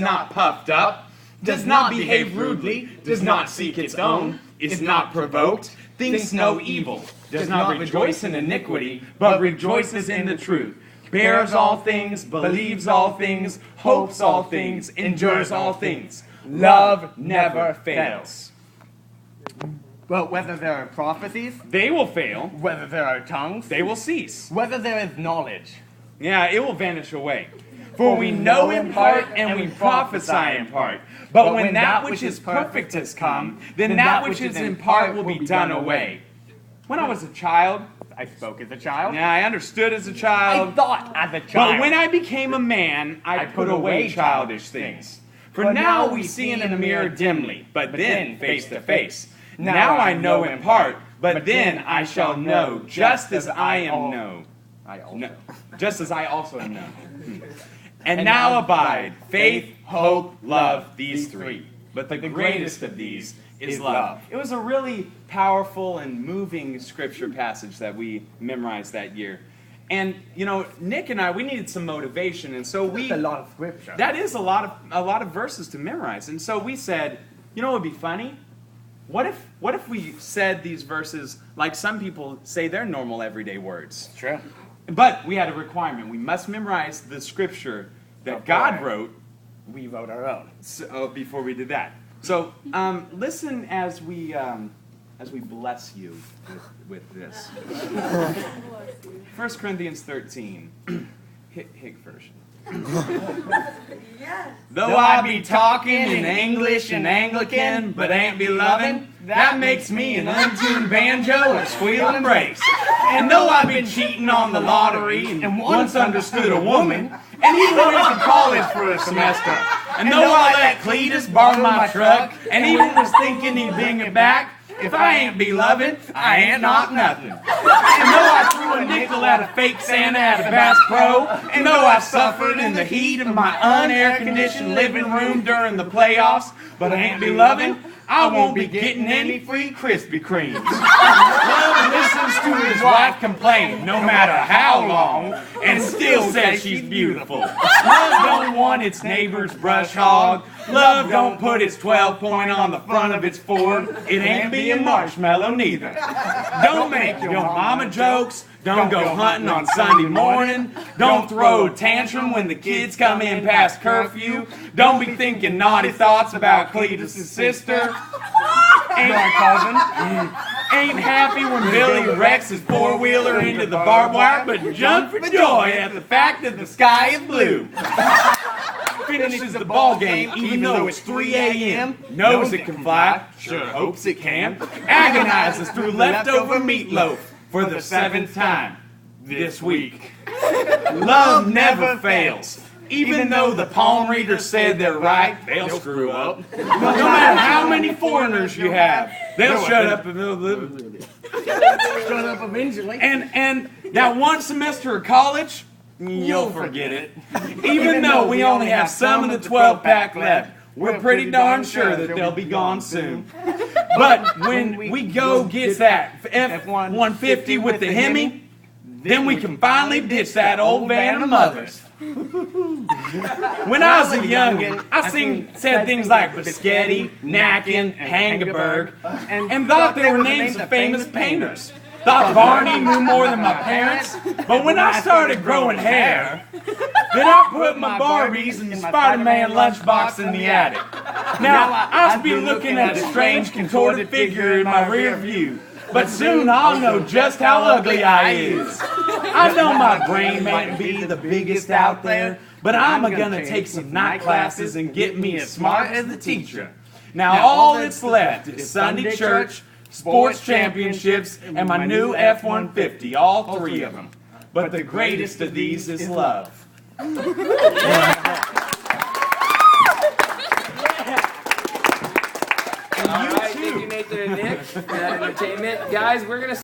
not puffed up, does not behave rudely, does not seek its own, is not provoked, thinks no evil, does not rejoice in iniquity, but rejoices in the truth, bears all things, believes all things, hopes all things, endures all things. Love never fails. But whether there are prophecies, They will fail, whether there are tongues, they will cease. whether there is knowledge, Yeah, it will vanish away. For we know in part and we prophesy in part. But when that which is perfect has come, then that which is in part will be done away. When I was a child, I spoke as a child. yeah, I understood as a I child. thought as a child. But when I became a man, I put away childish things. For now we see in a mirror dimly, but then face to face. Now I know in part, but then I shall know, just as I am known. Just as I also am known. And now abide faith, hope, love, these three. But the greatest of these is love. It was a really powerful and moving scripture passage that we memorized that year. And, you know, Nick and I, we needed some motivation, and so we... That's a lot of scripture. That is a lot of verses to memorize. And so we said, you know what would be funny? What if we said these verses like some people say their normal everyday words? True. But we had a requirement. We must memorize the scripture that God wrote. We wrote our own. So, before we did that. So listen as we bless you with this. 1 Corinthians 13, Hig version. Though I be talking in English and Anglican, but ain't be loving, that makes me an untuned banjo or squealing brace. And though I've been cheating on the lottery and once understood a woman, and even went to college for a semester, and though I let Cletus borrow my truck, and even was thinking he'd bring it back, if I ain't be loving, I ain't not nothing. And though I threw a nickel at a fake Santa at a Bass Pro, and though I suffered in the heat of my unair-conditioned living room during the playoffs, but I ain't be loving, I won't be getting any free Krispy Kremes. Love listens to his wife complain, no matter how long, and still says she's beautiful. Love don't want its neighbor's brush hog. Love don't put its 12-point on the front of its Ford. It ain't being marshmallow neither. Don't make your mama jokes. Don't go hunting on Sunday morning. Don't throw a tantrum when the kids come in past curfew. Don't be thinking naughty thoughts about Cletus' sister. Ain't happy when Billy wrecks his four-wheeler into the barbed wire, but jump for joy at the fact that the sky is blue. Finishes the ball game even though it's 3 a.m. Knows it can fly, sure hopes it can. Agonizes through leftover meatloaf for the 7th time this week. Love never fails. Even though the palm readers said they're right, they'll screw up. No matter how many foreigners you have, they'll shut up eventually. And that one semester of college, you'll forget it. Even though we only have some of the 12-pack left, we're pretty darn sure that they'll be gone soon. But when we go get that F-150 with the Hemi, then we can finally ditch that old van of mothers. When I was a youngin', I said things like biscotti, knackin', Hangeberg, and thought they were names of famous painters. Thought Barney knew more than my parents, but when I started growing hair, then I put my Barbies in the Spider-Man lunchbox in the attic. Now, I'll be looking at a strange contorted figure in my rear view, but soon I'll know just how ugly I is. I know my brain mayn't be the biggest out there, but I'm gonna take some night classes and get me as smart as the teacher. Now all that's left is Sunday church, sports championships, and my new F-150, all 3 of them. But the greatest of these is love. Thank you, Nathan and Nick, for that entertainment. Guys, we're going to